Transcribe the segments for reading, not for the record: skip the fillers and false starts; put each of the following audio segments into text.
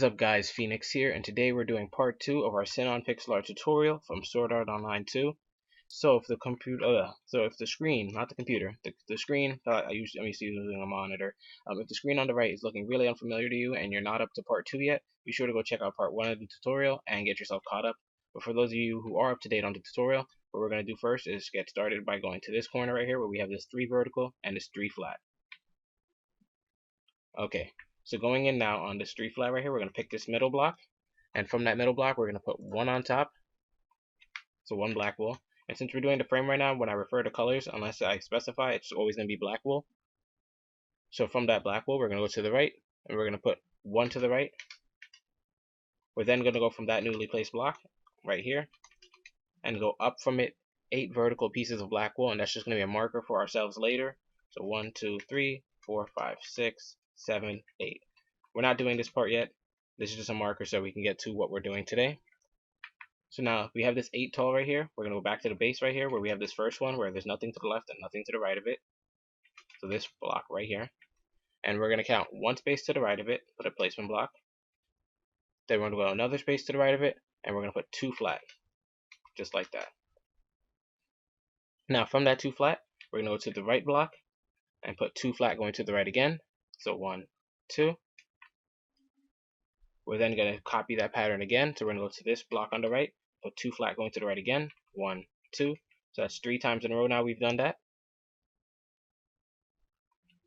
is up guys, Phoenix here, and today we're doing part 2 of our Sinon pixel art tutorial from Sword Art Online 2. So if the screen, not the computer, the screen, I'm used to using a monitor. If the screen on the right is looking really unfamiliar to you and you're not up to part 2 yet, be sure to go check out part 1 of the tutorial and get yourself caught up. But for those of you who are up to date on the tutorial, what we're going to do first is get started by going to this corner right here where we have this 3 vertical and this 3 flat. Okay. So going in now on this 3 flat right here, we're going to pick this middle block, and from that middle block, we're going to put 1 on top, so 1 black wool. And since we're doing the frame right now, when I refer to colors, unless I specify, it's always going to be black wool. So from that black wool, we're going to go to the right, and we're going to put 1 to the right. We're then going to go from that newly placed block right here, and go up from it 8 vertical pieces of black wool, and that's just going to be a marker for ourselves later. So 1, 2, 3, 4, 5, 6, 7, 8. We're not doing this part yet. This is just a marker so we can get to what we're doing today. So now we have this 8 tall right here. We're going to go back to the base right here where we have this first one where there's nothing to the left and nothing to the right of it. So this block right here. And we're going to count 1 space to the right of it, put a placement block. Then we're going to go another space to the right of it, and we're going to put 2 flat. Just like that. Now from that 2 flat, we're going to go to the right block and put 2 flat going to the right again. So 1, 2. We're then going to copy that pattern again. So we're going to go to this block on the right, put 2 flat going to the right again. 1, 2. So that's 3 times in a row now we've done that.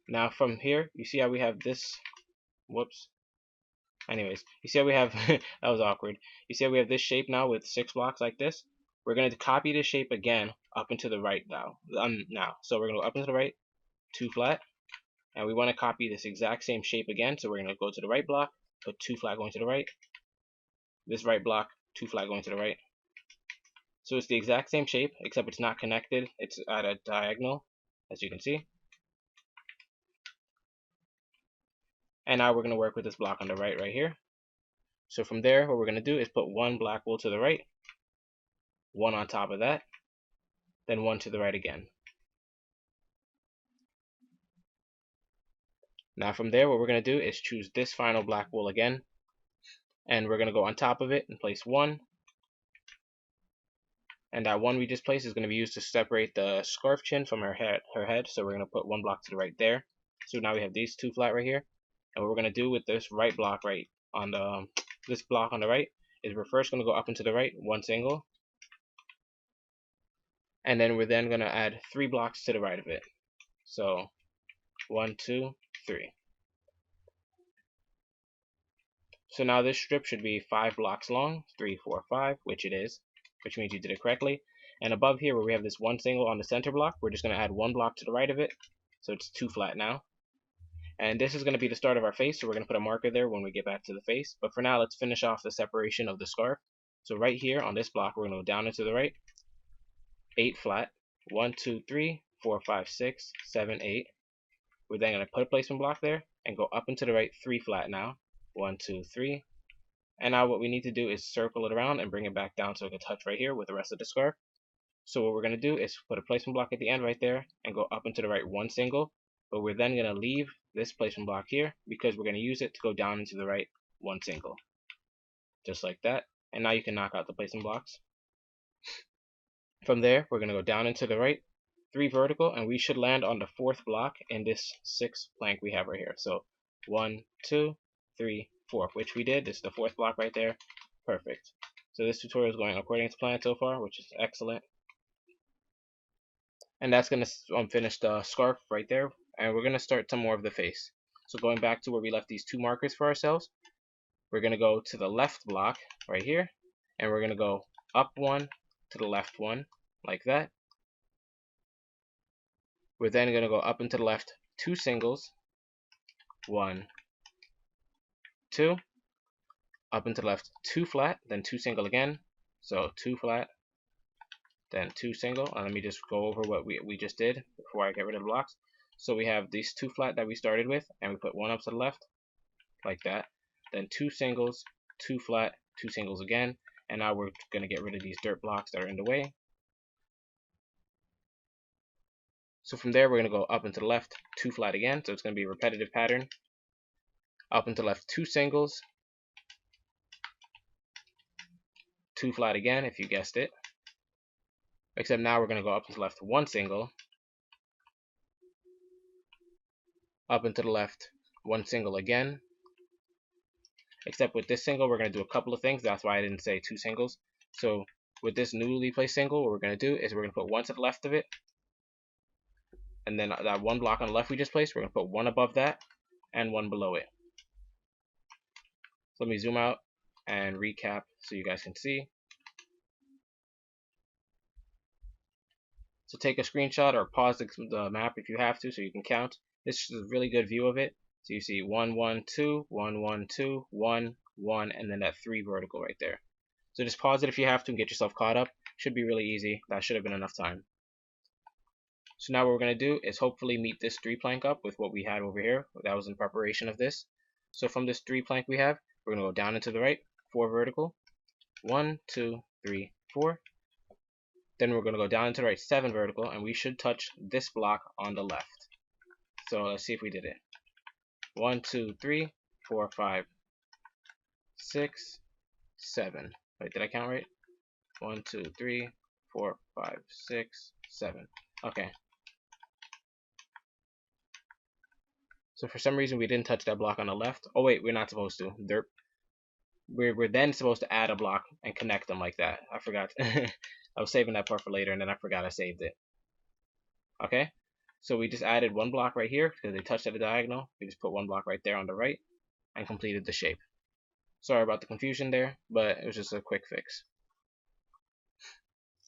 Now from here, you see how we have this. Whoops. Anyways, you see how we have, that was awkward. You see how we have this shape now with 6 blocks like this? We're going to copy this shape again up into the right now. So we're going to go up into the right, 2 flat. And we want to copy this exact same shape again, so we're going to go to the right block, put 2 flat going to the right, this right block, 2 flat going to the right. So it's the exact same shape, except it's not connected, it's at a diagonal, as you can see. And now we're going to work with this block on the right here. So from there, what we're going to do is put 1 black wool to the right, 1 on top of that, then 1 to the right again. Now from there, what we're going to do is choose this final black wool again, and we're going to go on top of it and place 1. And that 1 we just placed is going to be used to separate the scarf chin from her head. So we're going to put 1 block to the right there. So now we have these 2 flat right here. And what we're going to do with this right block right on the this block on the right is we're first going to go up into the right, 1 single, and then we're then going to add 3 blocks to the right of it. So 1, 2, 3. So now this strip should be 5 blocks long, 3, 4, 5, which it is, which means you did it correctly. And above here where we have this 1 single on the center block, we're just going to add 1 block to the right of it, so it's 2 flat now. And this is going to be the start of our face, so we're going to put a marker there when we get back to the face. But for now, let's finish off the separation of the scarf. So right here on this block, we're going to go down and to the right, 8 flat, 1, 2, 3, 4, 5, 6, 7, 8. We're then going to put a placement block there and go up and to the right, 3 flat now. 1, 2, 3. And now what we need to do is circle it around and bring it back down so it can touch right here with the rest of the scarf. So what we're going to do is put a placement block at the end right there and go up and to the right 1 single. But we're then going to leave this placement block here because we're going to use it to go down into the right 1 single. Just like that. And now you can knock out the placement blocks. From there, we're going to go down into the right, 3 vertical, and we should land on the 4th block in this 6th plank we have right here. So 1, 2, 3, 4, which we did. This is the 4th block right there. Perfect. So this tutorial is going according to plan so far, which is excellent. And that's going to finish the scarf right there. And we're going to start some more of the face. So going back to where we left these 2 markers for ourselves, we're going to go to the left block right here. And we're going to go up 1 to the left 1, like that. We're then going to go up and to the left 2 singles, 1, 2, up and to the left 2 flat, then 2 single again, so 2 flat, then 2 single. And let me just go over what we just did before I get rid of the blocks. So we have these 2 flat that we started with, and we put 1 up to the left, like that, then 2 singles, 2 flat, 2 singles again, and now we're going to get rid of these dirt blocks that are in the way. So from there, we're going to go up and to the left, 2 flat again, so it's going to be a repetitive pattern. Up and to the left, 2 singles, two flat again, if you guessed it. Except now we're going to go up and to the left one single, up and to the left one single again. Except with this single, we're going to do a couple of things. That's why I didn't say two singles. So with this newly placed single, what we're going to do is we're going to put one to the left of it. And then that one block on the left we just placed, we're going to put one above that and one below it. So let me zoom out and recap so you guys can see. So take a screenshot or pause the map if you have to so you can count. This is a really good view of it. So you see 1, 1, 2, 1, 1, 2, 1, 1, and then that 3 vertical right there. So just pause it if you have to and get yourself caught up. Should be really easy. That should have been enough time. So now what we're going to do is hopefully meet this 3 plank up with what we had over here. That was in preparation of this. So from this 3 plank we have, we're going to go down and to the right, 4 vertical. 1, 2, 3, 4. Then we're going to go down and to the right, 7 vertical, and we should touch this block on the left. So let's see if we did it. 1, 2, 3, 4, 5, 6, 7. Wait, did I count right? 1, 2, 3, 4, 5, 6, 7. Okay. So for some reason we didn't touch that block on the left. Oh wait, we're not supposed to. We're then supposed to add a block and connect them like that. I forgot. I was saving that part for later and then I forgot I saved it. Okay. So we just added one block right here because they touched at a diagonal. We just put one block right there on the right and completed the shape. Sorry about the confusion there, but it was just a quick fix.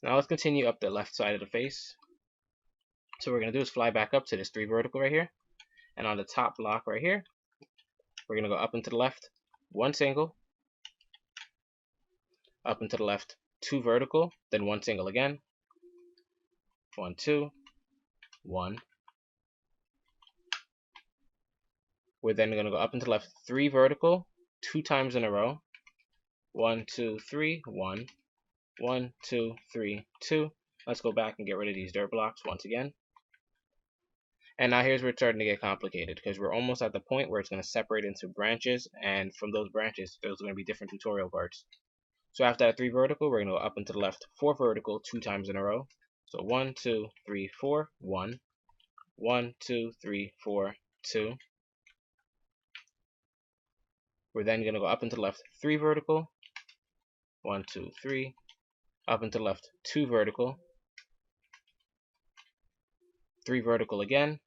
Now let's continue up the left side of the face. So what we're going to do is fly back up to this 3 vertical right here. And on the top block right here, we're going to go up and to the left, 1 single, up and to the left, 2 vertical, then 1 single again, 1, 2, 1. We're then going to go up and to the left, 3 vertical, 2 times in a row, 1, 2, 3, 1, 1, 2, 3, 2. Let's go back and get rid of these dirt blocks once again. And now here's where it's starting to get complicated because we're almost at the point where it's going to separate into branches, and from those branches, there's going to be different tutorial parts. So after that 3 vertical, we're going to go up and to the left, 4 vertical, 2 times in a row. So 1, 2, 3, 4, 1, 1, 2, 3, 4, 2. We're then going to go up and to the left, 3 vertical, 1, 2, 3, up and to the left, 2 vertical, 3 vertical again,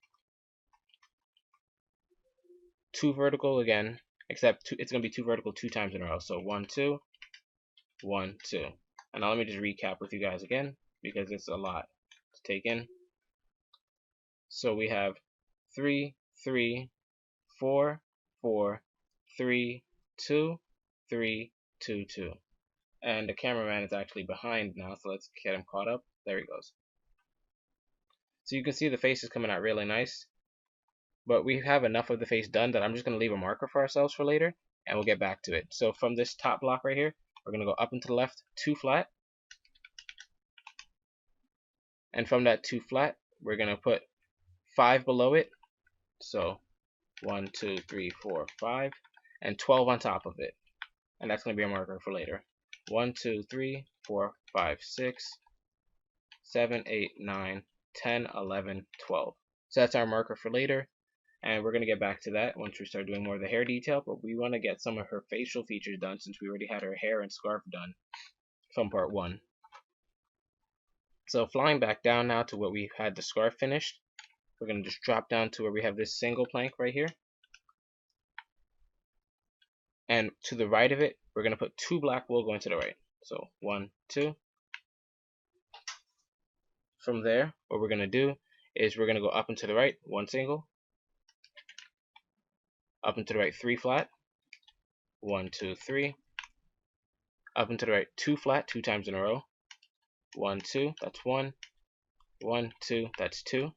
2 vertical again, except it's going to be 2 vertical 2 times in a row. So 1, 2, 1, 2. And now let me just recap with you guys again because it's a lot to take in. So we have 3, 3, 4, 4, 3, 2, 3, 2, 2. And the cameraman is actually behind now, so let's get him caught up. There he goes. So you can see the face is coming out really nice. But we have enough of the face done that I'm just going to leave a marker for ourselves for later, and we'll get back to it. So from this top block right here, we're going to go up and to the left, 2 flat. And from that 2 flat, we're going to put 5 below it. So 1, 2, 3, 4, 5, and 12 on top of it. And that's going to be a marker for later. 1, 2, 3, 4, 5, 6, 7, 8, 9, 10, 11, 12. So that's our marker for later. And we're going to get back to that once we start doing more of the hair detail, but we want to get some of her facial features done since we already had her hair and scarf done from part 1. So flying back down now to where we had the scarf finished, we're going to just drop down to where we have this single plank right here. And to the right of it, we're going to put 2 black wool going to the right. So 1, 2. From there, what we're going to do is we're going to go up and to the right, 1 single. Up and to the right, 3 flat, 1, 2, 3. Up and to the right, 2 flat, 2 times in a row, 1, 2, that's 1, 1, 2, that's 2.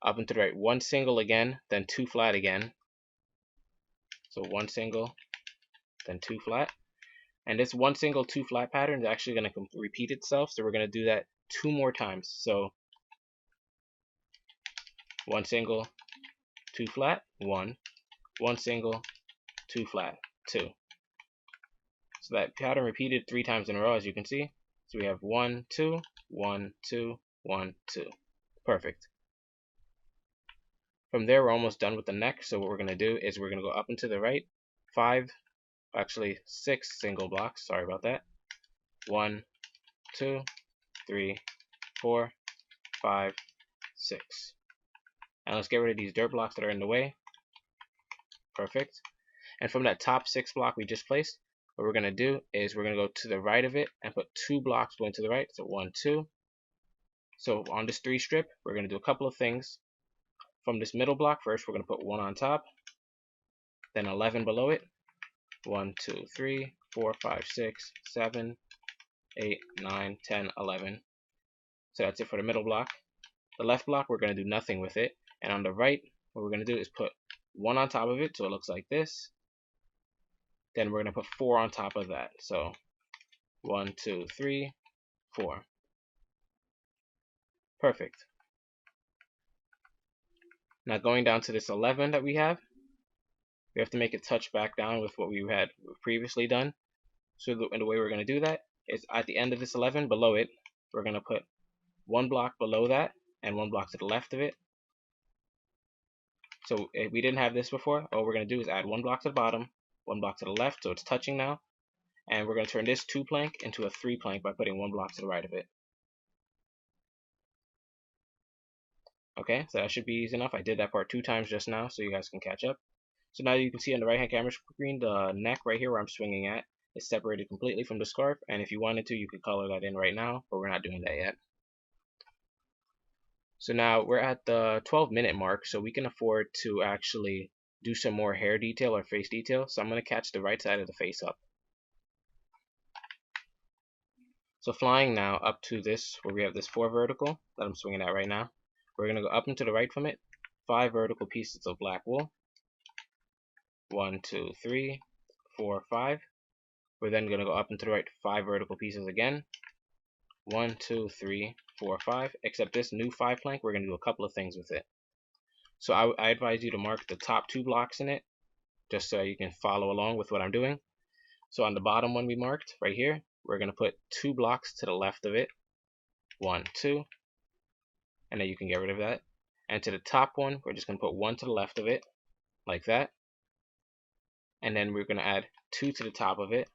Up and to the right, 1 single again, then 2 flat again. So 1 single, then 2 flat. And this 1 single, 2 flat pattern is actually going to repeat itself, so we're going to do that 2 more times. So 1 single, 2 flat, 1, 1 single, 2 flat, 2. So that pattern repeated 3 times in a row, as you can see. So we have 1, 2, 1, 2, 1, 2. Perfect. From there, we're almost done with the neck. So what we're going to do is we're going to go up and to the right, 6 single blocks. Sorry about that. 1, 2, 3, 4, 5, 6. And let's get rid of these dirt blocks that are in the way. Perfect. And from that top 6 block we just placed, what we're going to do is we're going to go to the right of it and put 2 blocks going to the right. So 1, 2. So on this 3 strip, we're going to do a couple of things. From this middle block, first we're going to put 1 on top, then 11 below it. 1, 2, 3, 4, 5, 6, 7, 8, 9, 10, 11. So that's it for the middle block. The left block, we're going to do nothing with it. And on the right, what we're going to do is put 1 on top of it, so it looks like this. Then we're going to put 4 on top of that. So 1, 2, 3, 4. Perfect. Now going down to this 11 that we have to make it touch back down with what we had previously done. So the way we're going to do that is at the end of this 11, below it, we're going to put 1 block below that and 1 block to the left of it. So if we didn't have this before, all we're going to do is add 1 block to the bottom, 1 block to the left, so it's touching now. And we're going to turn this 2 plank into a 3 plank by putting 1 block to the right of it. Okay, so that should be easy enough. I did that part 2 times just now, so you guys can catch up. So now you can see on the right hand camera screen, the neck right here where I'm swinging at is separated completely from the scarf. And if you wanted to, you could color that in right now, but we're not doing that yet. So now we're at the 12-minute mark, so we can afford to actually do some more hair detail or face detail. So I'm going to catch the right side of the face up. So flying now up to this, where we have this 4 vertical that I'm swinging at right now, we're going to go up and to the right from it, 5 vertical pieces of black wool. 1, 2, 3, 4, 5. We're then going to go up and to the right 5 vertical pieces again. 1, 2, 3, 4, 5. Except this new 5 plank, we're going to do a couple of things with it. So I advise you to mark the top 2 blocks in it, just so you can follow along with what I'm doing. So on the bottom one we marked, right here, we're going to put 2 blocks to the left of it. 1, 2. And then you can get rid of that. And to the top one, we're just going to put 1 to the left of it, like that. And then we're going to add 2 to the top of it.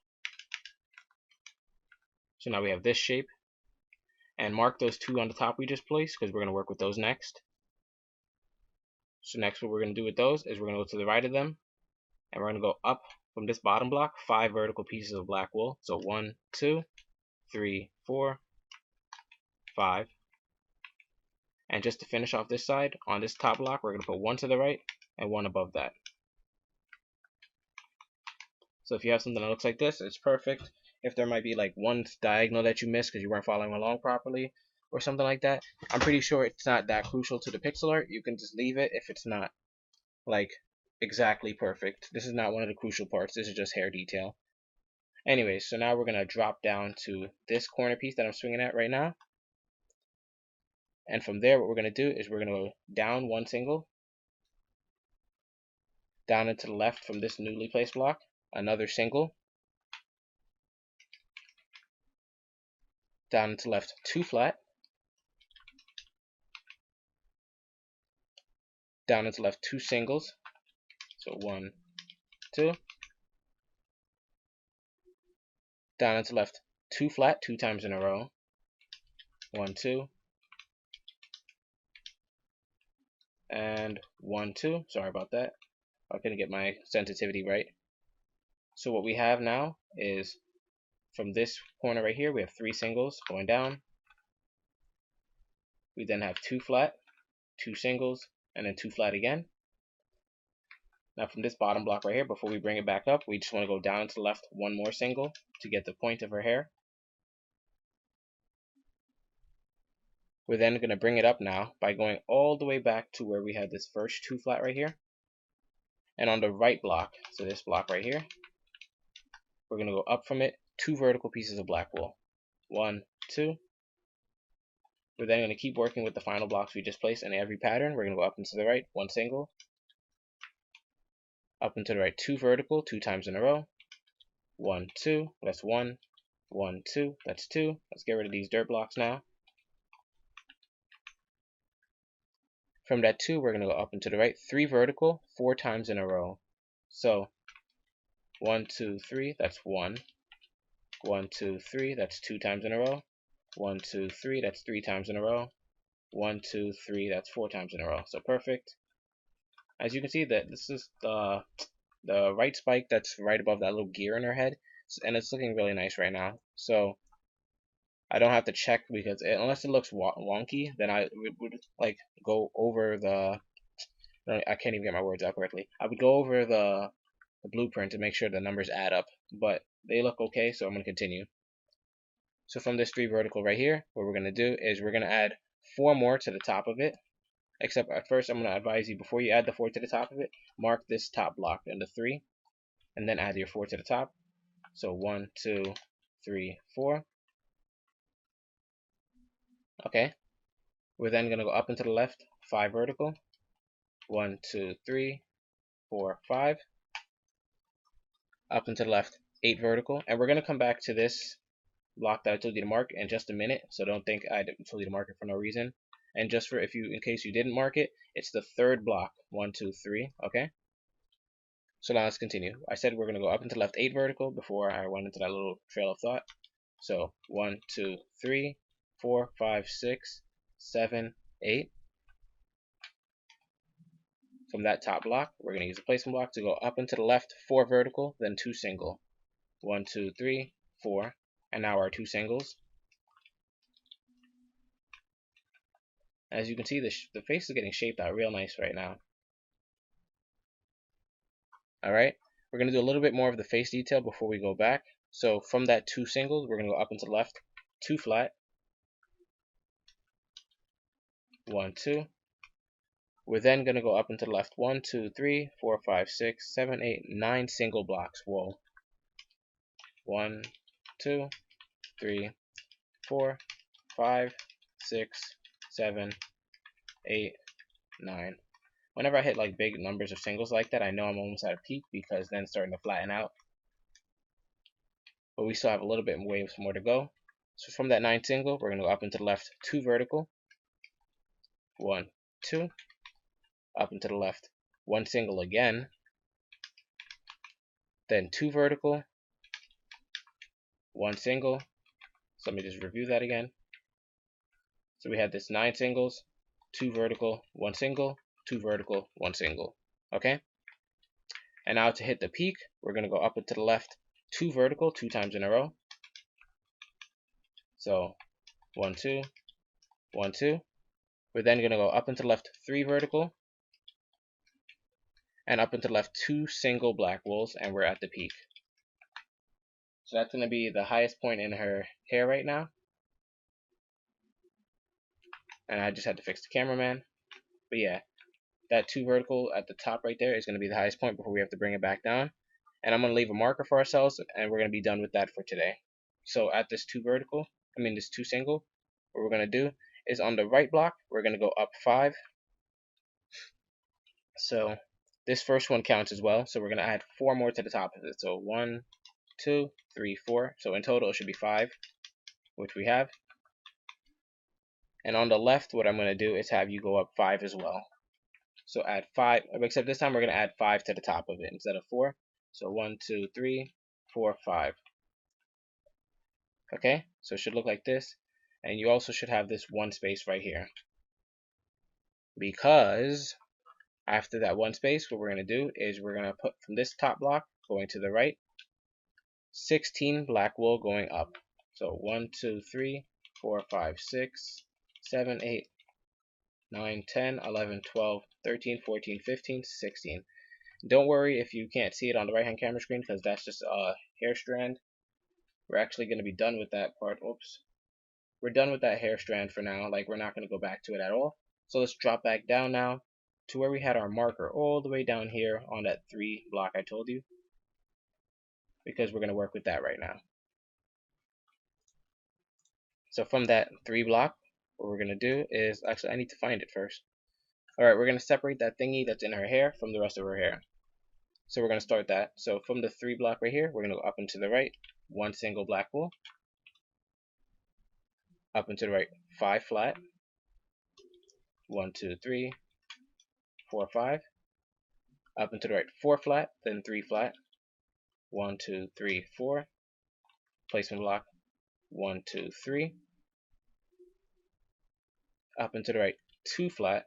So now we have this shape. And mark those 2 on the top we just placed, because we're going to work with those next. So next what we're going to do with those is we're going to go to the right of them, and we're going to go up from this bottom block 5 vertical pieces of black wool. So 1, 2, 3, 4, 5. And just to finish off this side, on this top block, we're going to put 1 to the right and 1 above that. So if you have something that looks like this, it's perfect. If there might be like one diagonal that you missed because you weren't following along properly or something like that, I'm pretty sure it's not that crucial to the pixel art. You can just leave it if it's not like exactly perfect. This is not one of the crucial parts. This is just hair detail. Anyways, so now we're going to drop down to this corner piece that I'm swinging at right now. And from there, what we're going to do is we're going to go down 1 single, down and to the left from this newly placed block, another single, down and to the left 2 flat, down and to the left 2 singles, so 1, 2, down and to the left 2 flat 2 times in a row, 1, 2, and 1, 2. Sorry about that. I couldn't get my sensitivity right. So what we have now is from this corner right here, we have 3 singles going down. We then have 2 flat, 2 singles, and then 2 flat again. Now from this bottom block right here, before we bring it back up, we just want to go down to the left 1 more single to get the point of her hair. We're then going to bring it up now by going all the way back to where we had this first 2 flat right here. And on the right block, so this block right here, we're going to go up from it 2 vertical pieces of black wool. 1, 2. We're then going to keep working with the final blocks we just placed in every pattern. We're going to go up and to the right, 1 single, up and to the right 2 vertical 2 times in a row, 1, 2, that's 1, 1, 2, that's 2. Let's get rid of these dirt blocks now. From that 2, we're going to go up and to the right, 3 vertical, 4 times in a row. So 1, 2, 3, that's 1. 1, 2, 3, that's 2 times in a row. 1, 2, 3, that's 3 times in a row. 1, 2, 3, that's 4 times in a row. So perfect. As you can see, that this is the right spike that's right above that little gear in her head, and it's looking really nice right now. So I don't have to check because unless it looks wonky, then I would like go over the. I can't even get my words out correctly. I would go over the blueprint to make sure the numbers add up, but they look okay, so I'm going to continue. So from this 3 vertical right here, what we're going to do is we're going to add 4 more to the top of it. Except at first, I'm going to advise you, before you add the 4 to the top of it, mark this top block into 3, and then add your 4 to the top. So 1, 2, 3, 4. Okay. We're then going to go up and to the left, 5 vertical. 1, 2, 3, 4, 5. Up and to the left, 8 vertical. And we're going to come back to this block that I told you to mark in just a minute. So don't think I told you to mark it for no reason. And just for in case you didn't mark it, it's the 3rd block. 1, 2, 3. Okay. So now let's continue. I said we're going to go up and to the left 8 vertical before I went into that little trail of thought. So 1, 2, 3, 4, 5, 6, 7, 8. From that top block, we're going to use a placement block to go up and to the left 4 vertical, then 2 single. 1, 2, 3, 4. And now our 2 singles. As you can see, the face is getting shaped out real nice right now. Alright, we're going to do a little bit more of the face detail before we go back. So from that 2 singles, we're going to go up and to the left, 2 flat. 1, 2. We're then going to go up and to the left, 1, 2, 3, 4, 5, 6, 7, 8, 9 single blocks. Whoa. 1, 2, 3, 4, 5, 6, 7, 8, 9. Whenever I hit like big numbers of singles like that, I know I'm almost at a peak because then it's starting to flatten out. But we still have a little bit more to go. So from that 9 single, we're going to go up and to the left, 2 vertical. 1, 2. Up and to the left, 1 single again. Then 2 vertical. 1 single. So let me just review that again. So we had this 9 singles, 2 vertical, 1 single, 2 vertical, 1 single. Okay? And now to hit the peak, we're going to go up and to the left, 2 vertical, 2 times in a row. So 1, 2, 1, 2. We're then going to go up and to the left, 3 vertical. And up and to the left, 2 single black wools, and we're at the peak. So that's going to be the highest point in her hair right now. And I just had to fix the cameraman. But yeah, that 2 vertical at the top right there is going to be the highest point before we have to bring it back down. And I'm going to leave a marker for ourselves, and we're going to be done with that for today. So at this 2 single, what we're going to do is on the right block, we're going to go up 5. So this first one counts as well. So we're going to add 4 more to the top of it. So 1, 2, 3, 4. So in total, it should be 5, which we have. And on the left, what I'm going to do is have you go up 5 as well. So add 5, except this time we're going to add 5 to the top of it instead of 4. So 1, 2, 3, 4, 5. Okay, so it should look like this. And you also should have this 1 space right here. Because after that 1 space, what we're going to do is we're going to put from this top block going to the right, 16 black wool going up. So 1, 2, 3, 4, 5, 6, 7, 8, 9, 10, 11, 12, 13, 14, 15, 16. Don't worry if you can't see it on the right hand camera screen because that's just a hair strand. We're actually going to be done with that part. Oops. We're done with that hair strand for now. Like, we're not going to go back to it at all. So let's drop back down now to where we had our marker all the way down here on that 3 block I told you. Because we're going to work with that right now. So from that 3 block, what we're going to do is, actually I need to find it first. Alright, we're going to separate that thingy that's in her hair from the rest of her hair. So we're going to start that. So from the 3 block right here, we're going to go up and to the right, 1 single black wool, up and to the right, 5 flat, 1, 2, 3, 4, 5, up and to the right, 4 flat, then 3 flat, 1, 2, 3, 4, placement block, 1, 2, 3, up and to the right, 2 flat,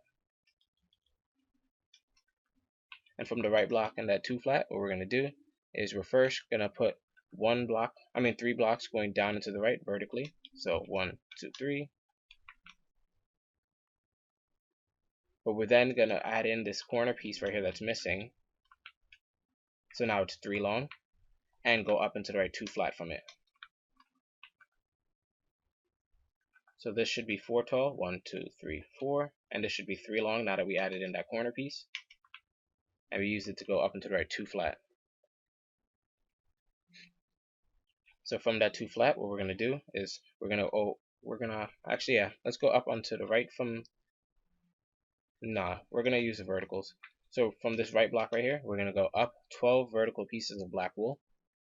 and from the right block and that 2 flat, what we're going to do is we're first going to put 3 blocks going down and to the right vertically. So 1, 2, 3. But we're then going to add in this corner piece right here that's missing. So now it's 3 long, and go up and to the right 2 flat from it. So this should be 4 tall, 1, 2, 3, 4, and this should be 3 long now that we added in that corner piece. And we use it to go up and to the right 2 flat. So from that 2 flat, what we're going to do is let's go up onto the right from, we're going to use the verticals. So from this right block right here, we're going to go up 12 vertical pieces of black wool.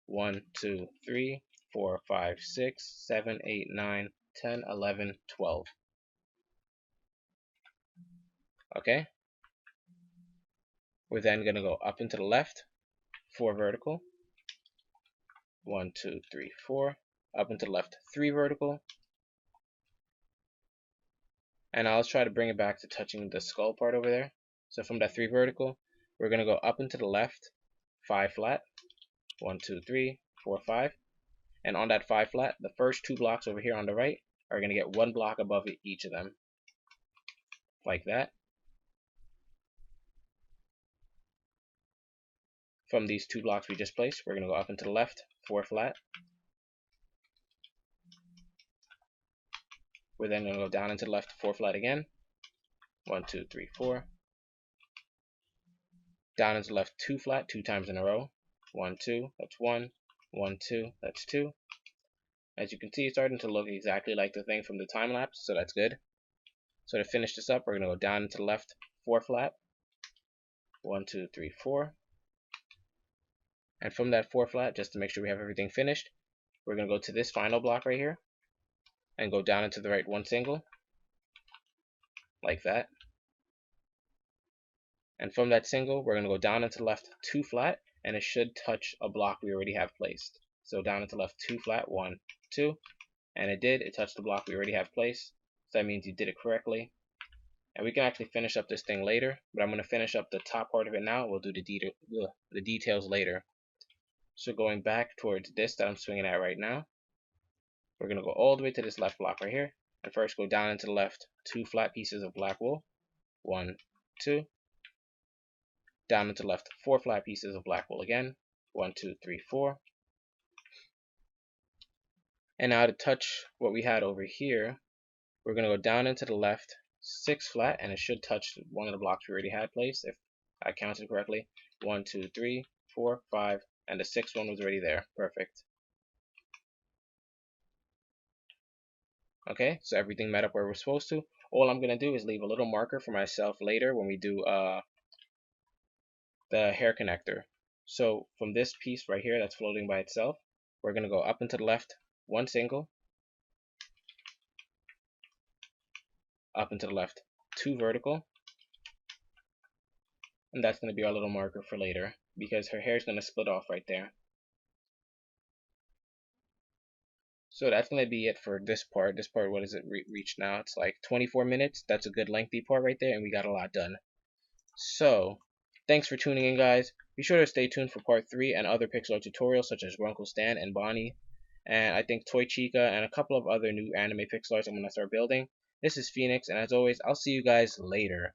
1, 2, 3, 4, 5, 6, 7, 8, 9, 10, 11, 12. Okay? We're then going to go up and to the left, 4 vertical. 1, 2, 3, 4. Up and to the left, 3 vertical. And I'll try to bring it back to touching the skull part over there. So from that 3 vertical, we're going to go up and to the left, 5 flat. 1, 2, 3, 4, 5. And on that 5 flat, the first 2 blocks over here on the right are going to get 1 block above each of them. Like that. From these 2 blocks we just placed, we're going to go up and to the left, 4 flat. We're then going to go down into the left, 4 flat again. 1, 2, 3, 4. Down into the left, 2 flat, 2 times in a row. 1, 2, that's 1. 1, 2, that's 2. As you can see, it's starting to look exactly like the thing from the time lapse, so that's good. So to finish this up, we're going to go down into the left, 4 flat. 1, 2, 3, 4. And from that 4 flat, just to make sure we have everything finished, we're going to go to this final block right here and go down into the right 1 single, like that. And from that single, we're going to go down into the left 2 flat, and it should touch a block we already have placed. So down into left 2 flat, 1, 2, and it did. It touched the block we already have placed. So that means you did it correctly. And we can actually finish up this thing later, but I'm going to finish up the top part of it now. We'll do the details later. So going back towards this that I'm swinging at right now, we're going to go all the way to this left block right here, and first go down into the left 2 flat pieces of black wool. 1, 2. Down into the left 4 flat pieces of black wool again. 1, 2, 3, 4. And now to touch what we had over here, we're going to go down into the left 6 flat, and it should touch one of the blocks we already had placed, if I counted correctly. 1, 2, 3, 4, 5, and the 6th one was already there. Perfect. Okay, so everything met up where we're supposed to. All I'm going to do is leave a little marker for myself later when we do the hair connector. So from this piece right here that's floating by itself, we're going to go up and to the left 1 single, up and to the left 2 vertical, and that's going to be our little marker for later because her hair is going to split off right there. So that's going to be it for this part. This part, what is it reached now? It's like 24 minutes. That's a good lengthy part right there, and we got a lot done. So thanks for tuning in, guys. Be sure to stay tuned for part 3 and other pixel art tutorials such as Grunkle Stan and Bonnie, and I think Toy Chica and a couple of other new anime pixel arts I'm going to start building. This is Phoenix, and as always, I'll see you guys later.